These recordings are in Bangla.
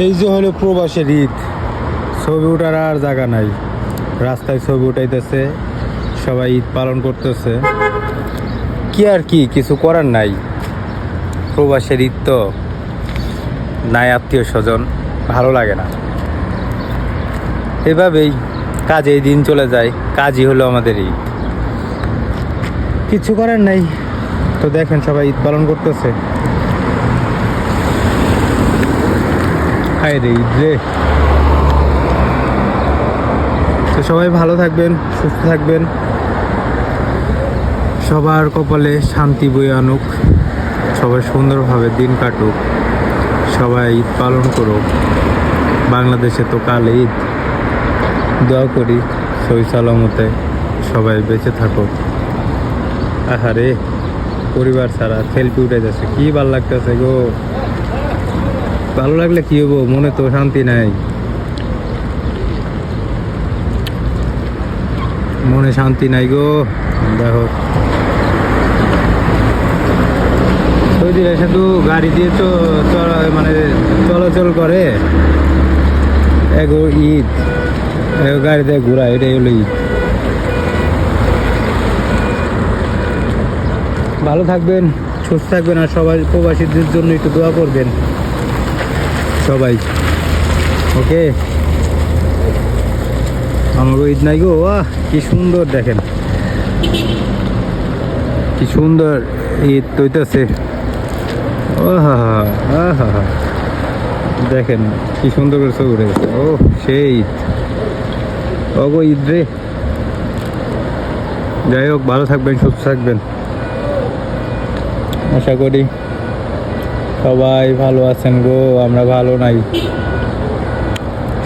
এই যে হলো প্রবাসের ঈদ, ছবি ওঠার আর জায়গা নাই। রাস্তায় ছবি উঠাইতেছে, সবাই ঈদ পালন করতেছে। কি আর কি, কিছু করার নাই। প্রবাসের ঈদ তো নাই, আত্মীয় স্বজন, ভালো লাগে না। এভাবেই কাজেই দিন চলে যায়, কাজই হলো আমাদের ঈদ, কিছু করার নাই। তো দেখেন সবাই ঈদ পালন করতেছে। হায় রে ঈদ রে। তো সবাই ভালো থাকবেন, সুস্থ থাকবেন, সবার কপালে শান্তি বয়ে আনুক, সবাই সুন্দরভাবে দিন কাটুক, সবাই ঈদ পালন করুক। বাংলাদেশে তো কাল ঈদ, দোয়া করি সহি সালামতে সবাই বেঁচে থাকুক। আহারে পরিবার ছাড়া সেলফি উঠে যাচ্ছে, কি ভালো লাগতেছে গো। ভালো লাগলে কি হবো, মনে তো শান্তি নাই, মনে শান্তি নাই গো। দেখো সৌদিরা শুধু গাড়ি দিয়ে তো মানে চলাচল করে, এগো ঈদ, গাড়িতে ঘোরা, এটাই হলো ঈদ। ভালো থাকবেন, সুস্থ থাকবেন, আর সবাই প্রবাসীদের জন্য একটু দোয়া করবেন সবাই, ওকে। আমারও ঈদ নাই গো। কি সুন্দর দেখেন, কি সুন্দর ঈদ হইতেছে। দেখেন কি সুন্দর করে ছবি উঠে গেছে। ও সেই ঈদ, ওগো ঈদ রে। যাই হোক, ভালো থাকবেন, সুস্থ থাকবেন। আশা করি সবাই ভালো আছেন গো, আমরা ভালো নাই,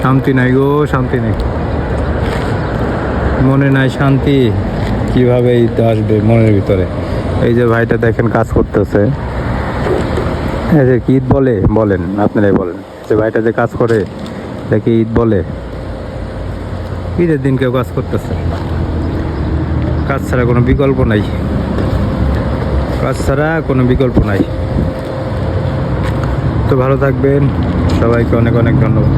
শান্তি নাই গো, শান্তি নেই, মনে নাই শান্তি। কিভাবে ঈদ আসবে মনের ভিতরে? এই যে ভাইটা দেখেন কাজ করতেছে, এই যে কি ঈদ বলে বলেন, আপনারাই বলেন। যে ভাইটা যে কাজ করে দেখি ঈদ বলে? ঈদের দিন কেউ কাজ করতেছে, কাজ ছাড়া কোনো বিকল্প নাই, কাজ ছাড়া কোনো বিকল্প নাই। তো ভালো থাকবেন, সবাইকে অনেক অনেক ধন্যবাদ।